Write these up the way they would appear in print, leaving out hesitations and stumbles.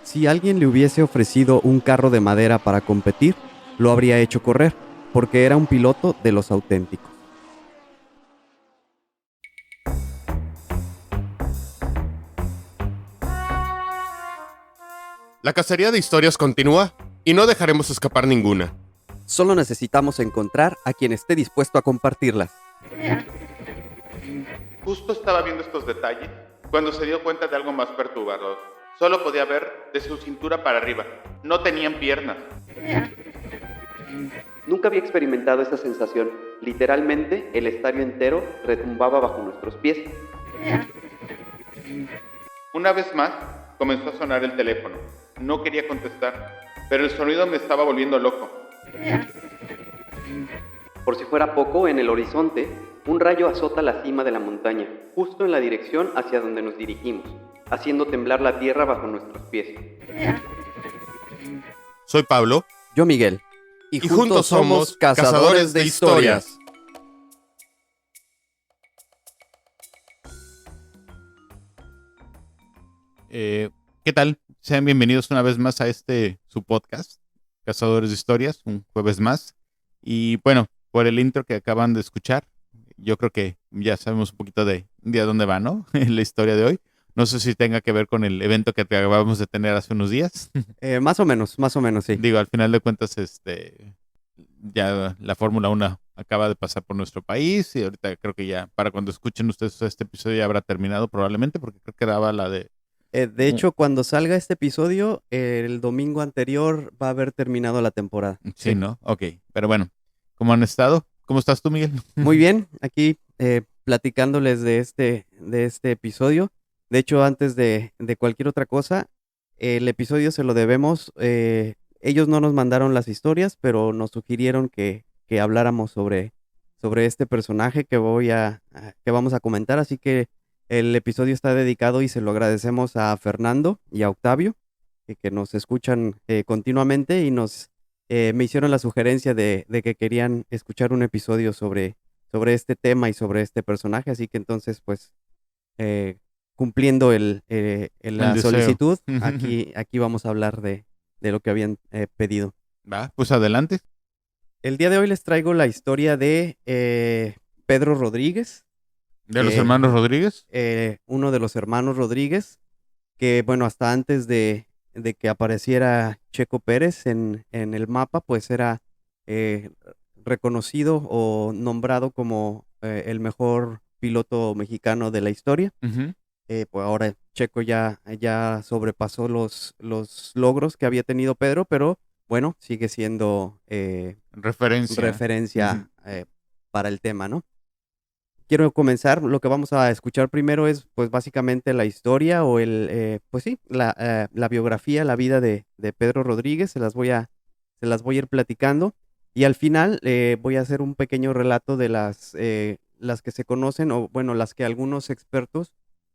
Si alguien le hubiese ofrecido un carro de madera para competir, lo habría hecho correr, porque era un piloto de los auténticos. La cacería de historias continúa y no dejaremos escapar ninguna. Solo necesitamos encontrar a quien esté dispuesto a compartirlas. Justo estaba viendo estos detalles cuando se dio cuenta de algo más perturbador. Solo podía ver de su cintura para arriba. No tenían piernas. Nunca había experimentado esa sensación. Literalmente, el estadio entero retumbaba bajo nuestros pies. Una vez más, comenzó a sonar el teléfono. No quería contestar, pero el sonido me estaba volviendo loco. Por si fuera poco, en el horizonte, un rayo azota la cima de la montaña, justo en la dirección hacia donde nos dirigimos, haciendo temblar la tierra bajo nuestros pies. Soy Pablo. Yo, Miguel. Y juntos somos Cazadores de Historias. ¿Qué tal? Sean bienvenidos una vez más a su podcast, Cazadores de Historias, un jueves más. Y bueno, por el intro que acaban de escuchar, yo creo que ya sabemos un poquito de a dónde va, ¿no? La historia de hoy. No sé si tenga que ver con el evento que acabamos de tener hace unos días. Más o menos, sí. Digo, al final de cuentas, ya la Fórmula 1 acaba de pasar por nuestro país y ahorita creo que ya, para cuando escuchen ustedes este episodio ya habrá terminado probablemente, porque creo que daba la de... De hecho, cuando salga este episodio, el domingo anterior va a haber terminado la temporada. Sí, ¿no? Ok, pero bueno, ¿cómo han estado? ¿Cómo estás tú, Miguel? Muy bien, aquí platicándoles de este episodio. De hecho, antes de cualquier otra cosa, el episodio se lo debemos. Ellos no nos mandaron las historias, pero nos sugirieron que habláramos sobre este personaje que vamos a comentar. Así que el episodio está dedicado y se lo agradecemos a Fernando y a Octavio, que nos escuchan continuamente y me hicieron la sugerencia de que querían escuchar un episodio sobre este tema y sobre este personaje. Así que entonces, pues, cumpliendo la deseo. solicitud, aquí vamos a hablar de lo que habían pedido. Va, pues adelante. El día de hoy les traigo la historia de Pedro Rodríguez. ¿De los hermanos Rodríguez? Uno de los hermanos Rodríguez, que bueno, hasta antes de que apareciera Checo Pérez en el mapa, pues era reconocido o nombrado como el mejor piloto mexicano de la historia. Uh-huh. Pues ahora Checo ya sobrepasó los logros que había tenido Pedro, pero bueno, sigue siendo referencia uh-huh. Para el tema, ¿no? Quiero comenzar. Lo que vamos a escuchar primero es, pues, básicamente la historia o la biografía, la vida de Pedro Rodríguez. Se las voy a ir platicando y al final voy a hacer un pequeño relato de las que se conocen, o bueno, las que algunos expertos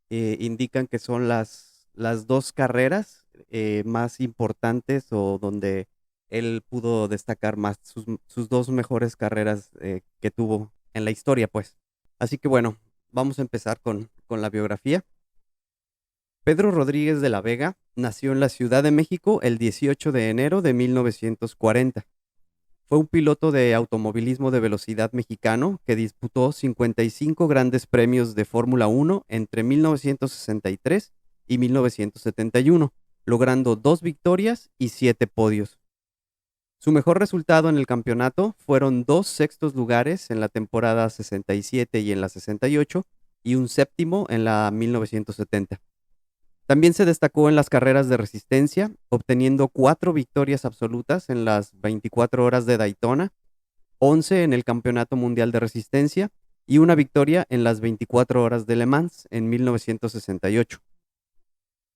indican que son las dos carreras más importantes, o donde él pudo destacar más sus dos mejores carreras que tuvo en la historia, pues. Así que bueno, vamos a empezar con la biografía. Pedro Rodríguez de la Vega nació en la Ciudad de México el 18 de enero de 1940. Fue un piloto de automovilismo de velocidad mexicano que disputó 55 grandes premios de Fórmula 1 entre 1963 y 1971, logrando 2 victorias y 7 podios. Su mejor resultado en el campeonato fueron 2 sextos lugares en la temporada 67 y en la 68, y un séptimo en la 1970. También se destacó en las carreras de resistencia, obteniendo 4 victorias absolutas en las 24 horas de Daytona, 11 en el Campeonato Mundial de Resistencia y una victoria en las 24 horas de Le Mans en 1968.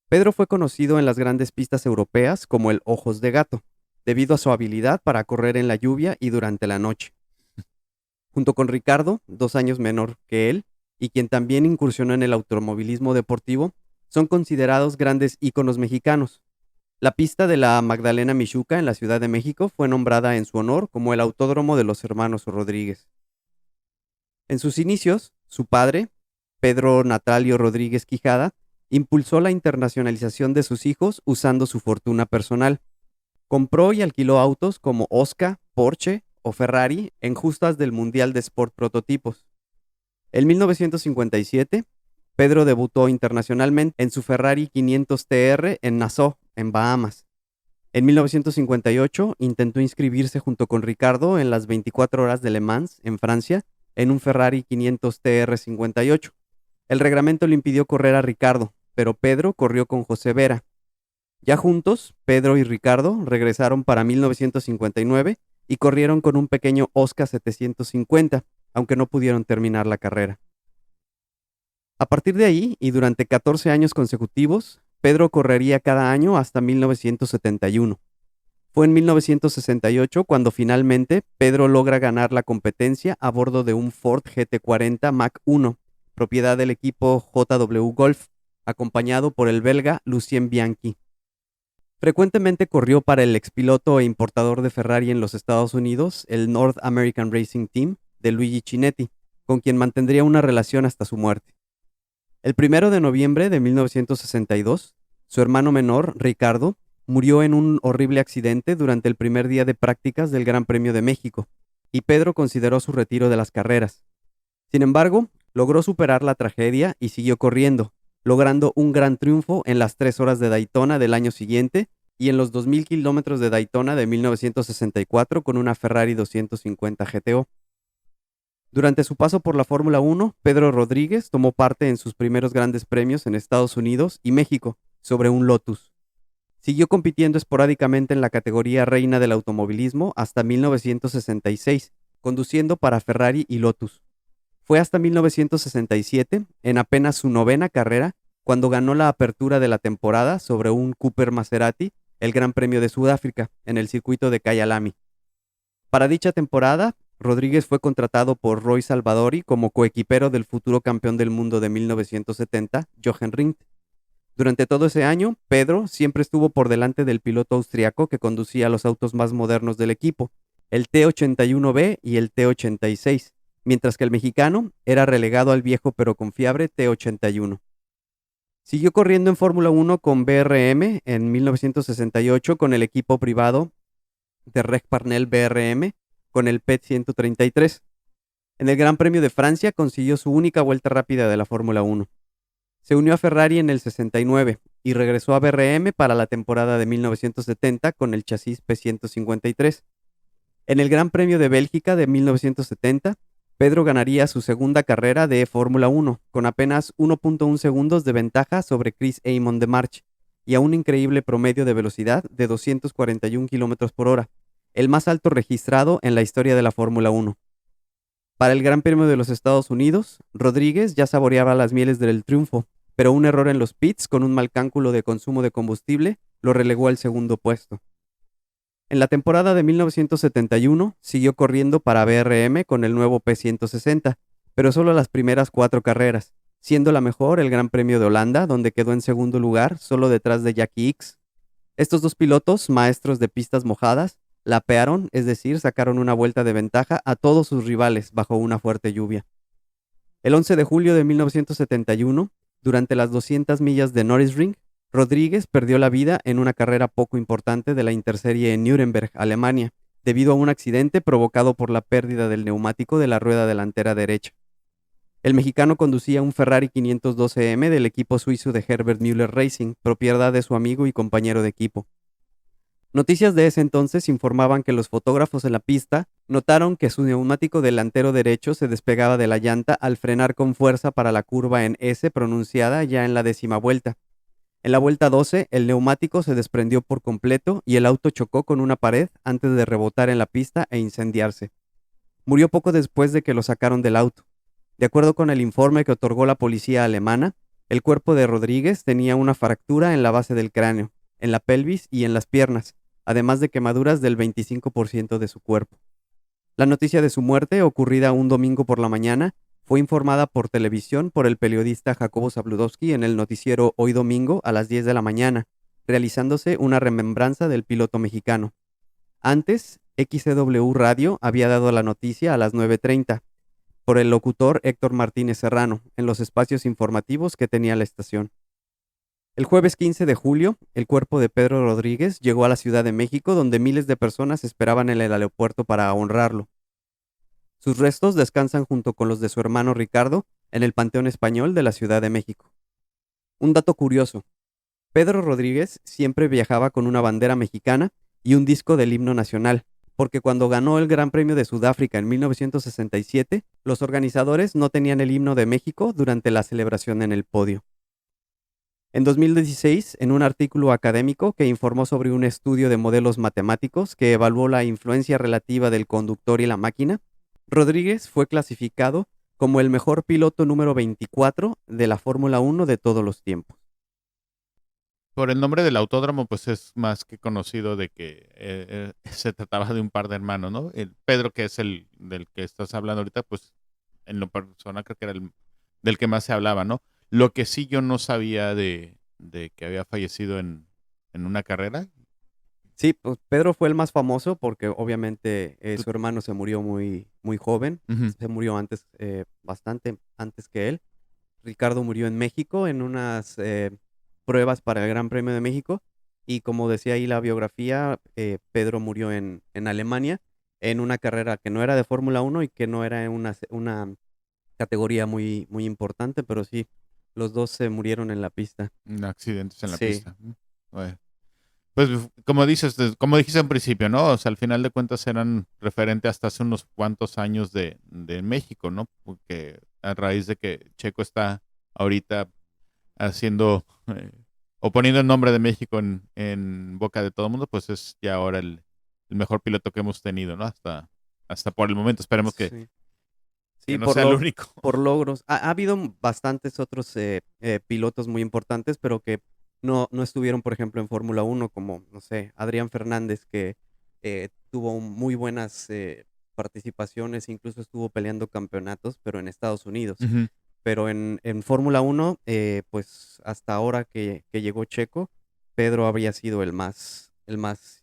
Pedro fue conocido en las grandes pistas europeas como el Ojos de Gato, debido a su habilidad para correr en la lluvia y durante la noche. Junto con Ricardo, 2 años menor que él, y quien también incursionó en el automovilismo deportivo, son considerados grandes íconos mexicanos. La pista de la Magdalena Mixhuca en la Ciudad de México fue nombrada en su honor como el Autódromo de los Hermanos Rodríguez. En sus inicios, su padre, Pedro Natalio Rodríguez Quijada, impulsó la internacionalización de sus hijos usando su fortuna personal. Compró y alquiló autos como Oscar, Porsche o Ferrari en justas del Mundial de Sport Prototipos. En 1957, Pedro debutó internacionalmente en su Ferrari 500 TR en Nassau, en Bahamas. En 1958 intentó inscribirse junto con Ricardo en las 24 horas de Le Mans, en Francia, en un Ferrari 500 TR 58. El reglamento le impidió correr a Ricardo, pero Pedro corrió con José Vera. Ya juntos, Pedro y Ricardo regresaron para 1959 y corrieron con un pequeño Oscar 750, aunque no pudieron terminar la carrera. A partir de ahí, y durante 14 años consecutivos, Pedro correría cada año hasta 1971. Fue en 1968 cuando finalmente Pedro logra ganar la competencia a bordo de un Ford GT40 Mach 1, propiedad del equipo JW Golf, acompañado por el belga Lucien Bianchi. Frecuentemente corrió para el expiloto e importador de Ferrari en los Estados Unidos, el North American Racing Team de Luigi Chinetti, con quien mantendría una relación hasta su muerte. El 1 de noviembre de 1962, su hermano menor, Ricardo, murió en un horrible accidente durante el primer día de prácticas del Gran Premio de México, y Pedro consideró su retiro de las carreras. Sin embargo, logró superar la tragedia y siguió corriendo, logrando un gran triunfo en las 3 horas de Daytona del año siguiente y en los 2000 kilómetros de Daytona de 1964 con una Ferrari 250 GTO. Durante su paso por la Fórmula 1, Pedro Rodríguez tomó parte en sus primeros grandes premios en Estados Unidos y México sobre un Lotus. Siguió compitiendo esporádicamente en la categoría reina del automovilismo hasta 1966, conduciendo para Ferrari y Lotus. Fue hasta 1967, en apenas su 9ª carrera, cuando ganó la apertura de la temporada sobre un Cooper Maserati, el Gran Premio de Sudáfrica, en el circuito de Kyalami. Para dicha temporada, Rodríguez fue contratado por Roy Salvadori como coequipero del futuro campeón del mundo de 1970, Jochen Rindt. Durante todo ese año, Pedro siempre estuvo por delante del piloto austriaco que conducía los autos más modernos del equipo, el T81B y el T86, mientras que el mexicano era relegado al viejo pero confiable T81. Siguió corriendo en Fórmula 1 con BRM en 1968 con el equipo privado de Reg Parnell BRM con el PET 133. En el Gran Premio de Francia consiguió su única vuelta rápida de la Fórmula 1. Se unió a Ferrari en el 69 y regresó a BRM para la temporada de 1970 con el chasis P153. En el Gran Premio de Bélgica de 1970, Pedro ganaría su segunda carrera de Fórmula 1 con apenas 1.1 segundos de ventaja sobre Chris Amon de March y a un increíble promedio de velocidad de 241 km por hora, el más alto registrado en la historia de la Fórmula 1. Para el Gran Premio de los Estados Unidos, Rodríguez ya saboreaba las mieles del triunfo, pero un error en los pits con un mal cálculo de consumo de combustible lo relegó al segundo puesto. En la temporada de 1971 siguió corriendo para BRM con el nuevo P160, pero solo las primeras 4 carreras, siendo la mejor el Gran Premio de Holanda, donde quedó en segundo lugar, solo detrás de Jackie Ickx. Estos dos pilotos, maestros de pistas mojadas, lapearon, es decir, sacaron una vuelta de ventaja a todos sus rivales bajo una fuerte lluvia. El 11 de julio de 1971, durante las 200 millas de Nürburgring, Rodríguez perdió la vida en una carrera poco importante de la Interserie en Nuremberg, Alemania, debido a un accidente provocado por la pérdida del neumático de la rueda delantera derecha. El mexicano conducía un Ferrari 512M del equipo suizo de Herbert Müller Racing, propiedad de su amigo y compañero de equipo. Noticias de ese entonces informaban que los fotógrafos en la pista notaron que su neumático delantero derecho se despegaba de la llanta al frenar con fuerza para la curva en S pronunciada ya en la 10ª vuelta. En la vuelta 12, el neumático se desprendió por completo y el auto chocó con una pared antes de rebotar en la pista e incendiarse. Murió poco después de que lo sacaron del auto. De acuerdo con el informe que otorgó la policía alemana, el cuerpo de Rodríguez tenía una fractura en la base del cráneo, en la pelvis y en las piernas, además de quemaduras del 25% de su cuerpo. La noticia de su muerte, ocurrida un domingo por la mañana, fue informada por televisión por el periodista Jacobo Zabludowski en el noticiero Hoy Domingo a las 10 de la mañana, realizándose una remembranza del piloto mexicano. Antes, XCW Radio había dado la noticia a las 9:30 por el locutor Héctor Martínez Serrano en los espacios informativos que tenía la estación. El jueves 15 de julio, el cuerpo de Pedro Rodríguez llegó a la Ciudad de México, donde miles de personas esperaban en el aeropuerto para honrarlo. Sus restos descansan junto con los de su hermano Ricardo en el Panteón Español de la Ciudad de México. Un dato curioso: Pedro Rodríguez siempre viajaba con una bandera mexicana y un disco del himno nacional, porque cuando ganó el Gran Premio de Sudáfrica en 1967, los organizadores no tenían el himno de México durante la celebración en el podio. En 2016, en un artículo académico que informó sobre un estudio de modelos matemáticos que evaluó la influencia relativa del conductor y la máquina, Rodríguez fue clasificado como el mejor piloto número 24 de la Fórmula 1 de todos los tiempos. Por el nombre del autódromo, pues es más que conocido de que se trataba de un par de hermanos, ¿no? El Pedro, que es el del que estás hablando ahorita, pues en lo personal creo que era el del que más se hablaba, ¿no? Lo que sí yo no sabía de que había fallecido en una carrera. Sí, pues Pedro fue el más famoso porque obviamente su hermano se murió muy, muy joven, Ujú. se murió antes, bastante antes que él. Ricardo murió en México en unas pruebas para el Gran Premio de México y como decía ahí la biografía, Pedro murió en Alemania en una carrera que no era de Fórmula 1 y que no era en una categoría muy, muy importante, pero sí, los dos se murieron en la pista. Accidentes en la Sí, pista. Bueno, pues como dices, como dijiste en principio, ¿no? O sea, al final de cuentas eran referente hasta hace unos cuantos años de México, ¿no? Porque a raíz de que Checo está ahorita haciendo o poniendo el nombre de México en boca de todo el mundo, pues es ya ahora el mejor piloto que hemos tenido, ¿no? Hasta por el momento. Esperemos sí. que Sí, no sea el único. por logros. Ha habido bastantes otros pilotos muy importantes, pero que no estuvieron, por ejemplo, en Fórmula 1, como, no sé, Adrián Fernández, que tuvo muy buenas participaciones, incluso estuvo peleando campeonatos, pero en Estados Unidos. Ujú. Pero en Fórmula 1, pues hasta ahora que llegó Checo, Pedro habría sido el más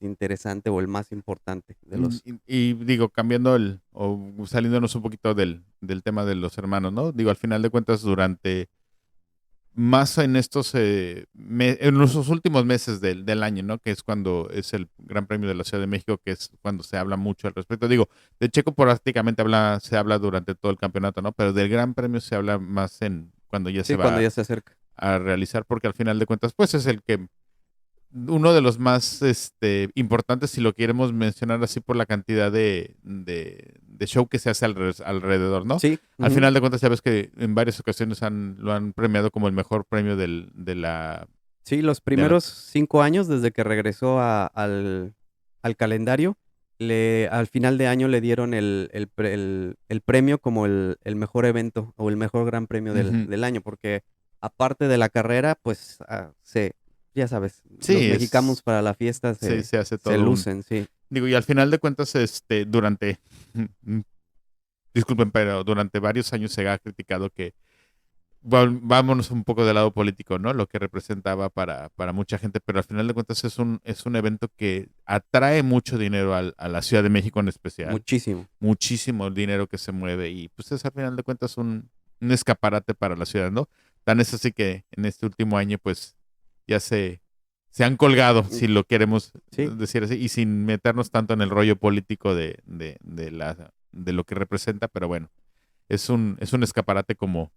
interesante o el más importante de los... Y digo, cambiando o saliéndonos un poquito del tema de los hermanos, ¿no? Digo, al final de cuentas, durante más en estos, en los últimos meses del año, ¿no? Que es cuando es el Gran Premio de la Ciudad de México, que es cuando se habla mucho al respecto. Digo, de Checo prácticamente se habla durante todo el campeonato, ¿no? Pero del Gran Premio se habla más cuando ya se Sí, cuando va ya se acerca. a realizar, porque al final de cuentas, pues es el que uno de los más importantes, si lo queremos mencionar así, por la cantidad de show que se hace alrededor, ¿no? Sí, Al ujú. final de cuentas, sabes que en varias ocasiones lo han premiado como el mejor premio de la... Sí, los de la- primeros 5 años desde que regresó al calendario, al final de año le dieron el premio como el mejor evento o el mejor gran premio Ujú. del año, porque aparte de la carrera, pues ya sabes, los Sí, mexicanos para la fiesta se hace se todo un... lucen, sí. Digo, y al final de cuentas, durante... Disculpen, pero durante varios años se ha criticado que vámonos un poco del lado político, ¿no? Lo que representaba para mucha gente, pero al final de cuentas es un evento que atrae mucho dinero a la Ciudad de México en especial, Muchísimo. muchísimo dinero que se mueve y pues es al final de cuentas un escaparate para la ciudad, ¿no? Tan es así que en este último año pues ya se han colgado, Mm, si lo queremos sí, decir así, y sin meternos tanto en el rollo político de lo que representa, pero bueno, es un escaparate como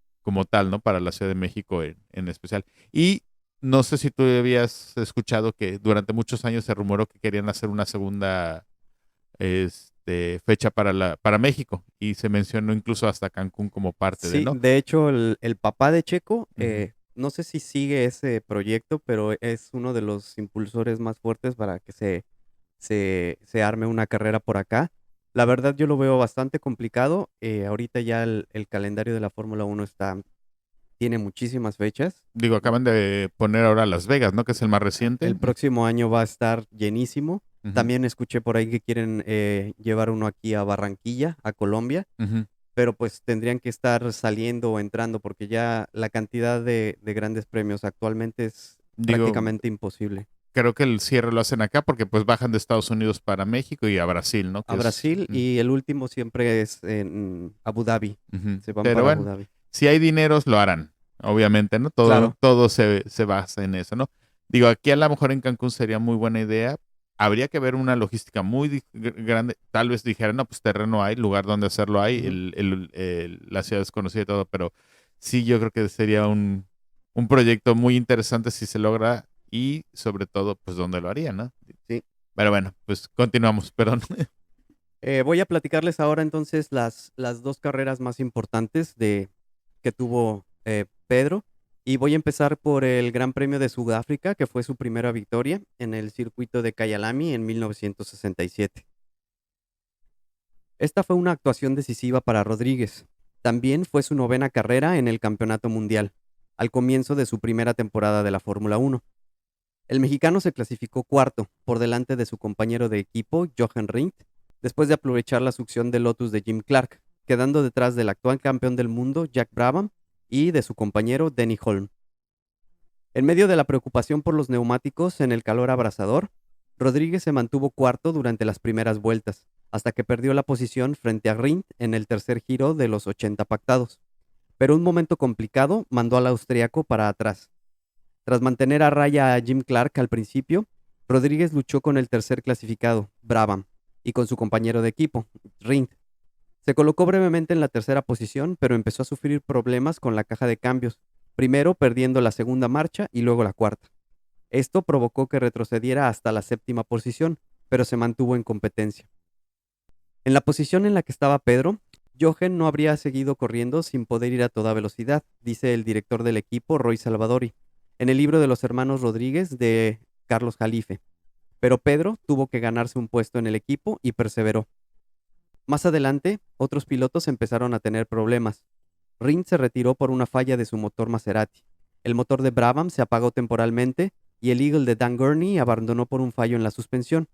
tal, ¿no? Para la Ciudad de México en especial. Y no sé si tú habías escuchado que durante muchos años se rumoró que querían hacer una segunda fecha para México y se mencionó incluso hasta Cancún como parte de, sí. ¿no? De hecho, el papá de Checo, Ujú. no sé si sigue ese proyecto, pero es uno de los impulsores más fuertes para que se arme una carrera por acá. La verdad yo lo veo bastante complicado. Ahorita ya el calendario de la Fórmula 1 tiene muchísimas fechas. Digo, acaban de poner ahora Las Vegas, ¿no? Que es el más reciente. El próximo año va a estar llenísimo. Ujú, También escuché por ahí que quieren llevar uno aquí a Barranquilla, a Colombia, ujú. pero pues tendrían que estar saliendo o entrando porque ya la cantidad de grandes premios actualmente es Digo, prácticamente imposible. creo que el cierre lo hacen acá porque pues bajan de Estados Unidos para México y a Brasil, ¿no? A Brasil y el último siempre es en Abu Dhabi. Ujú. Se van Pero para Abu bueno, Dhabi. si hay dineros, lo harán, obviamente, ¿no? Todo, Claro. todo se basa en eso, ¿no? Digo, aquí a lo mejor en Cancún sería muy buena idea. Habría que ver una logística muy grande. Tal vez dijeran, no, pues terreno hay, lugar donde hacerlo hay, Ujú. la ciudad es conocida y todo, pero sí, yo creo que sería un proyecto muy interesante si se logra y sobre todo, pues, dónde lo haría, ¿no? Sí. Pero bueno, pues continuamos, perdón. Voy a platicarles ahora entonces las dos carreras más importantes que tuvo Pedro. Y voy a empezar por el Gran Premio de Sudáfrica, que fue su primera victoria en el circuito de Kyalami en 1967. Esta fue una actuación decisiva para Rodríguez. También fue su novena carrera en el Campeonato Mundial, al comienzo de su primera temporada de la Fórmula 1. El mexicano se clasificó cuarto, por delante de su compañero de equipo, Jochen Rindt, después de aprovechar la succión del Lotus de Jim Clark, quedando detrás del actual campeón del mundo, Jack Brabham, y de su compañero, Denny Holm. En medio de la preocupación por los neumáticos en el calor abrasador, Rodríguez se mantuvo cuarto durante las primeras vueltas, hasta que perdió la posición frente a Rindt en el tercer giro de los 80 pactados. Pero un momento complicado mandó al austriaco para atrás. Tras mantener a raya a Jim Clark al principio, Rodríguez luchó con el tercer clasificado, Brabham, y con su compañero de equipo, Rindt. Se colocó brevemente en la tercera posición, pero empezó a sufrir problemas con la caja de cambios, primero perdiendo la segunda marcha y luego la cuarta. Esto provocó que retrocediera hasta la séptima posición, pero se mantuvo en competencia. En la posición en la que estaba Pedro, Jochen no habría seguido corriendo sin poder ir a toda velocidad, dice el director del equipo, Roy Salvadori, en el libro de los hermanos Rodríguez de Carlos Jalife. Pero Pedro tuvo que ganarse un puesto en el equipo y perseveró. Más adelante, otros pilotos empezaron a tener problemas. Rindt se retiró por una falla de su motor Maserati. El motor de Brabham se apagó temporalmente y el Eagle de Dan Gurney abandonó por un fallo en la suspensión.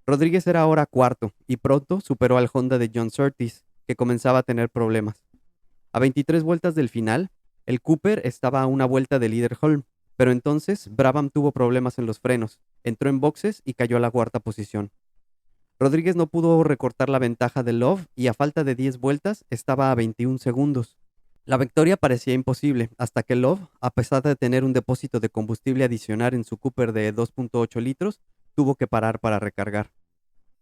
Rodríguez era ahora cuarto y pronto superó al Honda de John Surtees, que comenzaba a tener problemas. A 23 vueltas del final, el Cooper estaba a una vuelta del líder Holm, pero entonces Brabham tuvo problemas en los frenos, entró en boxes y cayó a la cuarta posición. Rodríguez no pudo recortar la ventaja de Love y a falta de 10 vueltas estaba a 21 segundos. La victoria parecía imposible hasta que Love, a pesar de tener un depósito de combustible adicional en su Cooper de 2.8 litros, tuvo que parar para recargar.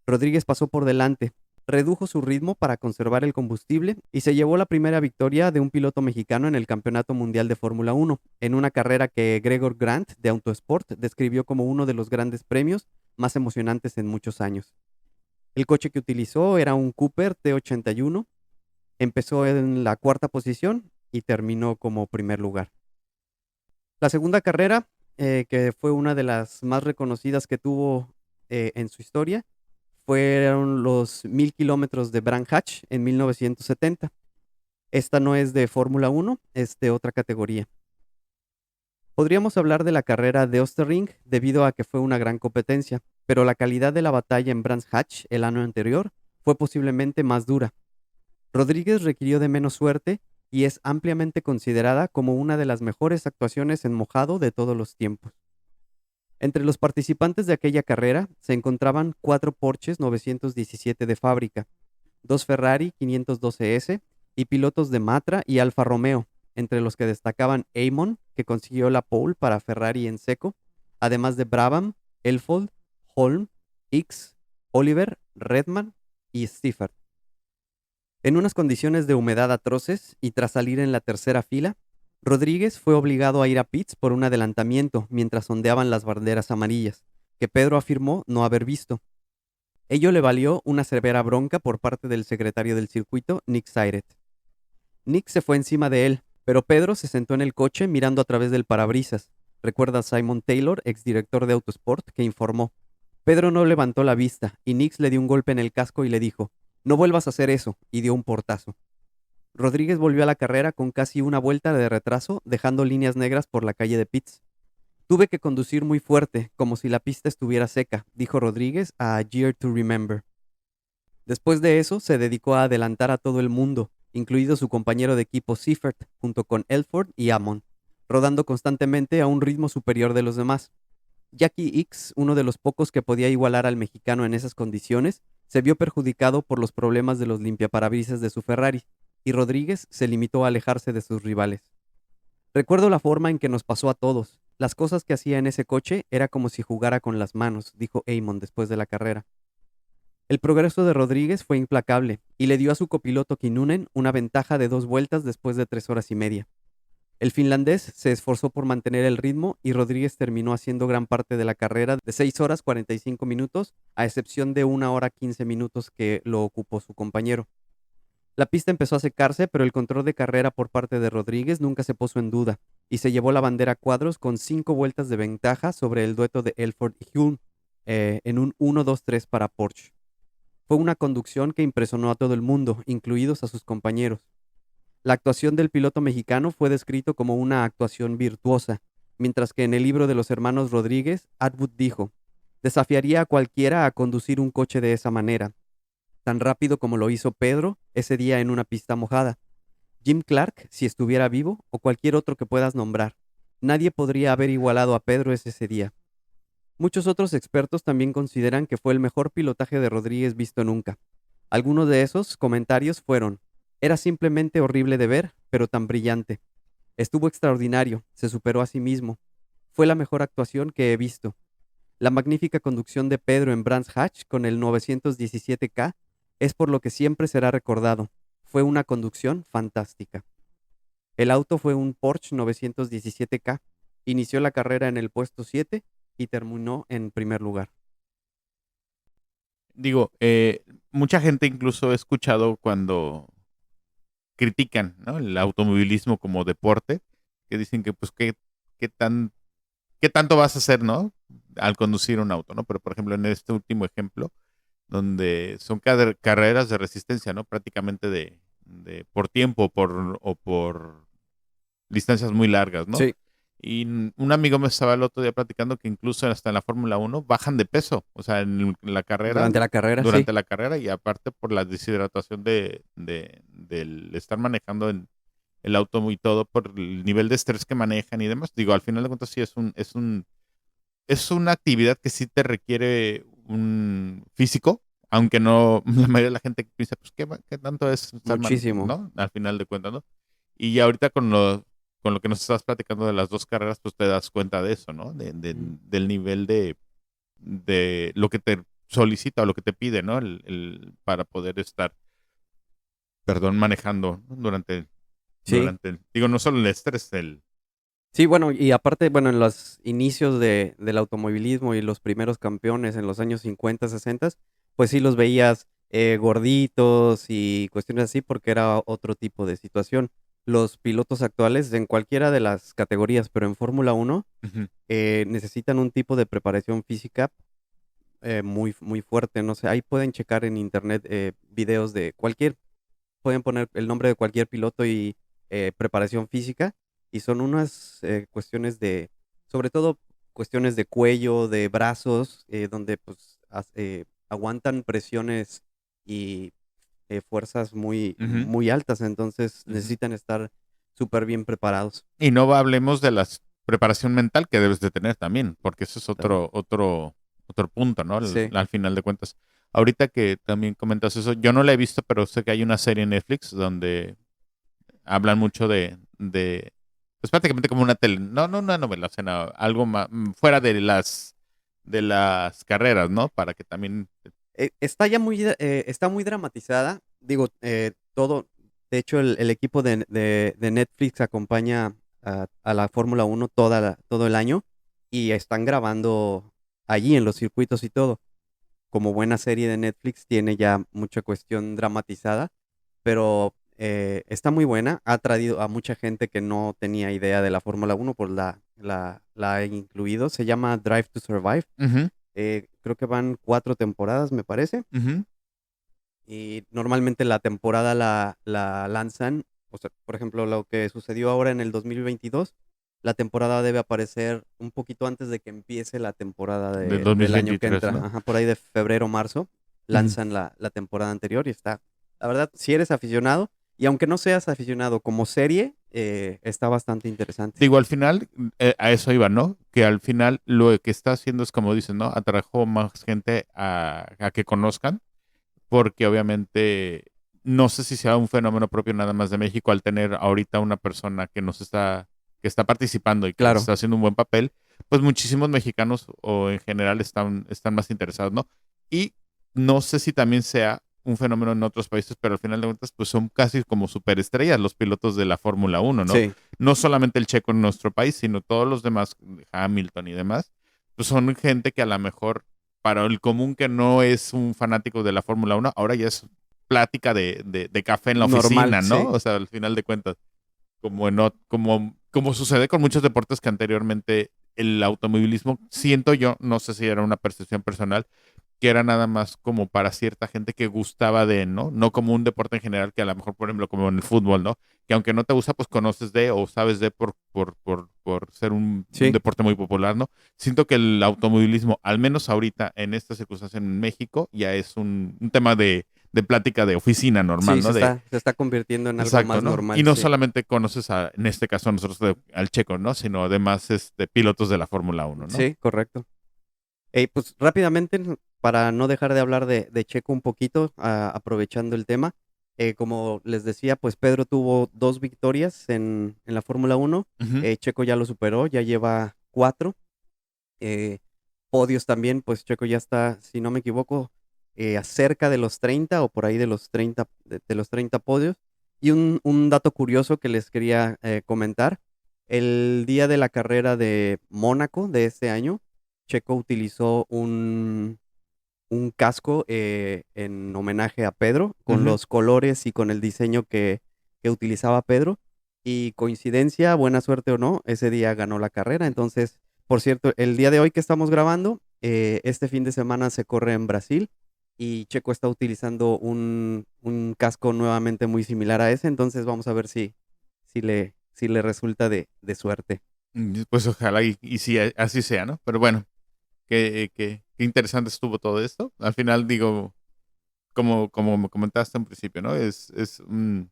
Rodríguez pasó por delante, redujo su ritmo para conservar el combustible y se llevó la primera victoria de un piloto mexicano en el Campeonato Mundial de Fórmula 1, en una carrera que Gregor Grant de Autosport describió como uno de los grandes premios más emocionantes en muchos años. El coche que utilizó era un Cooper T81, empezó en la cuarta posición y terminó como primer lugar. La segunda carrera, que fue una de las más reconocidas que tuvo en su historia, fueron los 1000 kilómetros de Brands Hatch en 1970. Esta no es de Fórmula 1, es de otra categoría. Podríamos hablar de la carrera de Osterring debido a que fue una gran competencia, pero la calidad de la batalla en Brands Hatch el año anterior fue posiblemente más dura. Rodríguez requirió de menos suerte y es ampliamente considerada como una de las mejores actuaciones en mojado de todos los tiempos. Entre los participantes de aquella carrera se encontraban 4 Porsches 917 de fábrica, 2 Ferrari 512S y pilotos de Matra y Alfa Romeo, entre los que destacaban Amon, que consiguió la pole para Ferrari en seco, además de Brabham, Elfold, Holm, X, Oliver, Redman y Stifford. En unas condiciones de humedad atroces y tras salir en la tercera fila, Rodríguez fue obligado a ir a pits por un adelantamiento mientras ondeaban las banderas amarillas, que Pedro afirmó no haber visto. Ello le valió una severa bronca por parte del secretario del circuito, Nick Sairet. Nick se fue encima de él, pero Pedro se sentó en el coche mirando a través del parabrisas, recuerda Simon Taylor, exdirector de Autosport, que informó. Pedro no levantó la vista y Nick le dio un golpe en el casco y le dijo, «No vuelvas a hacer eso», y dio un portazo. Rodríguez volvió a la carrera con casi una vuelta de retraso, dejando líneas negras por la calle de pits. «Tuve que conducir muy fuerte, como si la pista estuviera seca», dijo Rodríguez a Year to Remember. Después de eso, se dedicó a adelantar a todo el mundo, incluido su compañero de equipo Seifert, junto con Elford y Amon, rodando constantemente a un ritmo superior de los demás. Jackie Ickx, uno de los pocos que podía igualar al mexicano en esas condiciones, se vio perjudicado por los problemas de los limpiaparabrisas de su Ferrari, y Rodríguez se limitó a alejarse de sus rivales. Recuerdo la forma en que nos pasó a todos. Las cosas que hacía en ese coche era como si jugara con las manos, dijo Eamon después de la carrera. El progreso de Rodríguez fue implacable y le dio a su copiloto Kinnunen una ventaja de 2 vueltas después de 3 horas y media. El finlandés se esforzó por mantener el ritmo y Rodríguez terminó haciendo gran parte de la carrera de 6 horas 45 minutos, a excepción de 1 hora 15 minutos que lo ocupó su compañero. La pista empezó a secarse, pero el control de carrera por parte de Rodríguez nunca se puso en duda y se llevó la bandera a cuadros con 5 vueltas de ventaja sobre el dueto de Elford y Hulme en un 1-2-3 para Porsche. Fue una conducción que impresionó a todo el mundo, incluidos a sus compañeros. La actuación del piloto mexicano fue descrito como una actuación virtuosa, mientras que en el libro de los hermanos Rodríguez, Atwood dijo: desafiaría a cualquiera a conducir un coche de esa manera, tan rápido como lo hizo Pedro ese día en una pista mojada. Jim Clark, si estuviera vivo, o cualquier otro que puedas nombrar. Nadie podría haber igualado a Pedro ese día. Muchos otros expertos también consideran que fue el mejor pilotaje de Rodríguez visto nunca. Algunos de esos comentarios fueron: era simplemente horrible de ver, pero tan brillante. Estuvo extraordinario, se superó a sí mismo. Fue la mejor actuación que he visto. La magnífica conducción de Pedro en Brands Hatch con el 917K es por lo que siempre será recordado. Fue una conducción fantástica. El auto fue un Porsche 917K. Inició la carrera en el puesto 7 y terminó en primer lugar. Digo, mucha gente incluso he escuchado cuando critican, ¿no?, el automovilismo como deporte, que dicen que pues qué tanto vas a hacer, ¿no?, al conducir un auto, ¿no? Pero por ejemplo en este último ejemplo, donde son carreras de resistencia, ¿no? Prácticamente de por tiempo o por distancias muy largas, ¿no? Sí, Y un amigo me estaba el otro día platicando que incluso hasta en la Fórmula 1 bajan de peso, o sea, en la carrera, durante la carrera, sí. durante la carrera, y aparte por la deshidratación del estar manejando el auto y todo, por el nivel de estrés que manejan y demás. Digo, al final de cuentas sí es una actividad que sí te requiere un físico, aunque no, la mayoría de la gente piensa, pues, ¿qué tanto es estar Muchísimo. ¿no? Al final de cuentas, ¿no? Y ya ahorita con lo que nos estás platicando de las dos carreras, pues te das cuenta de eso, ¿no? Del nivel de lo que te solicita o lo que te pide, ¿no? Para poder estar, perdón, manejando, ¿no? Sí. Digo, no solo el estrés, Sí, bueno, y aparte, bueno, en los inicios del automovilismo y los primeros campeones en los años 50, 60, pues sí los veías gorditos y cuestiones así porque era otro tipo de situación. Los pilotos actuales en cualquiera de las categorías, pero en Fórmula 1, Ujú. necesitan un tipo de preparación física muy, muy fuerte. No sé, ahí pueden checar en internet videos de pueden poner el nombre de cualquier piloto y preparación física, y son unas cuestiones sobre todo cuestiones de cuello, de brazos, donde pues aguantan presiones y fuerzas muy, Ujú. muy altas, entonces Ujú. necesitan estar súper bien preparados Y no hablemos de la preparación mental que debes de tener también, porque eso es también. otro punto, ¿no? Sí. Al final de cuentas. Ahorita que también comentas eso, yo no la he visto, pero sé que hay una serie en Netflix donde hablan mucho pues prácticamente como una no una novela, o sea, algo más, fuera de las carreras, ¿no? Para que también, Está ya está muy dramatizada. Digo, todo, de hecho, el equipo de Netflix acompaña a la Fórmula 1 todo el año y están grabando allí en los circuitos y todo. Como buena serie de Netflix, tiene ya mucha cuestión dramatizada, pero está muy buena. Ha traído a mucha gente que no tenía idea de la Fórmula 1, pues la ha incluido. Se llama Drive to Survive. ujú, Creo que van 4 temporadas, me parece. ujú, Y normalmente la temporada la lanzan, o sea, por ejemplo, lo que sucedió ahora en el 2022, la temporada debe aparecer un poquito antes de que empiece la temporada del del año que 2023, entra. ¿no? Ajá, por ahí de febrero, marzo, Ujú. lanzan la temporada anterior y está, la verdad, si eres aficionado, y aunque no seas aficionado como serie, está bastante interesante. Digo, al final, a eso iba, ¿no? Que al final lo que está haciendo es, como dicen, ¿no? Atrajo más gente a que conozcan, porque obviamente no sé si sea un fenómeno propio nada más de México al tener ahorita una persona que está participando y que Claro. está haciendo un buen papel, pues muchísimos mexicanos o en general están más interesados, ¿no? Y no sé si también sea un fenómeno en otros países, pero al final de cuentas, pues son casi como superestrellas los pilotos de la Fórmula 1, ¿no? Sí, No solamente el Checo en nuestro país, sino todos los demás, Hamilton y demás, pues son gente que a lo mejor para el común que no es un fanático de la Fórmula 1, ahora ya es plática de café en la normal, oficina, ¿no? sí. O sea, al final de cuentas, como sucede con muchos deportes que anteriormente el automovilismo, siento yo, no sé si era una percepción personal, que era nada más como para cierta gente que gustaba de, ¿no? No como un deporte en general, que a lo mejor, por ejemplo, como en el fútbol, ¿no? Que aunque no te gusta, pues conoces de o sabes de por ser un Sí, deporte muy popular, ¿no? Siento que el automovilismo, al menos ahorita, en estas circunstancias en México, ya es un tema de plática de oficina normal, sí, ¿no? se está convirtiendo en algo Exacto, más ¿no? Y normal, no sí. solamente conoces en este caso a nosotros al Checo, ¿no? Sino además pilotos de la Fórmula 1, ¿no? Sí, correcto. Pues rápidamente, para no dejar de hablar de Checo un poquito, aprovechando el tema, como les decía, pues Pedro tuvo 2 victorias en la Fórmula 1. Ujú. Checo ya lo superó, ya lleva 4. eh, Podios también, pues Checo ya está, si no me equivoco, cerca de los 30 o por ahí de los 30, de los 30 podios. Y un dato curioso que les quería comentar, el día de la carrera de Mónaco de este año, Checo utilizó un casco en homenaje a Pedro, con Ujú. los colores y con el diseño que utilizaba Pedro. Y coincidencia, buena suerte o no, ese día ganó la carrera. Entonces, por cierto, el día de hoy que estamos grabando, este fin de semana se corre en Brasil y Checo está utilizando un casco nuevamente muy similar a ese. Entonces, vamos a ver si le resulta de suerte. Pues ojalá y sí, así sea, ¿no? Pero bueno, qué interesante estuvo todo esto. Al final, digo, como me comentaste en principio, ¿no? Es un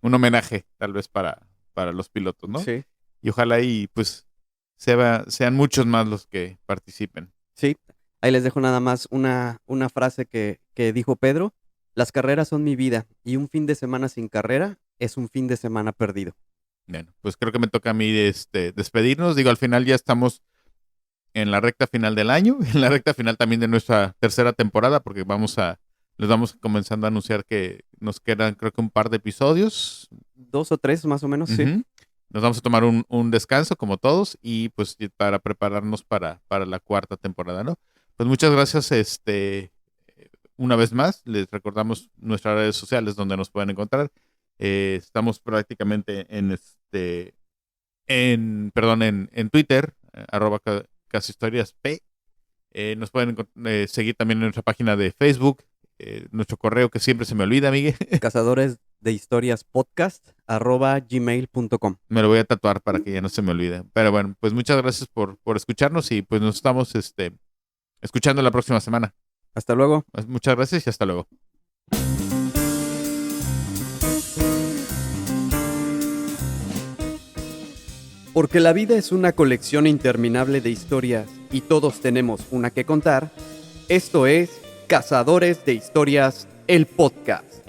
homenaje, tal vez, para los pilotos, ¿no? Sí. Y ojalá y pues sean muchos más los que participen. Sí, ahí les dejo nada más una frase que dijo Pedro. Las carreras son mi vida y un fin de semana sin carrera es un fin de semana perdido. Bueno, pues creo que me toca a mí despedirnos. Digo, al final ya estamos en la recta final del año, en la recta final también de nuestra tercera temporada, porque les vamos comenzando a anunciar que nos quedan, creo que un par de episodios. 2 o 3 más o menos, sí. Ujú. Nos vamos a tomar un descanso, como todos, y pues para prepararnos para la cuarta temporada, ¿no? Pues muchas gracias, una vez más, les recordamos nuestras redes sociales donde nos pueden encontrar. Estamos prácticamente en Twitter, @cashistoriasp. Nos pueden seguir también en nuestra página de Facebook, nuestro correo que siempre se me olvida, Miguel. Cazadores de historias podcast @gmail.com. Me lo voy a tatuar para que ya no se me olvide. Pero bueno, pues muchas gracias por escucharnos y pues nos estamos escuchando la próxima semana. Hasta luego. Pues muchas gracias y hasta luego. Porque la vida es una colección interminable de historias y todos tenemos una que contar, esto es Cazadores de Historias, el podcast.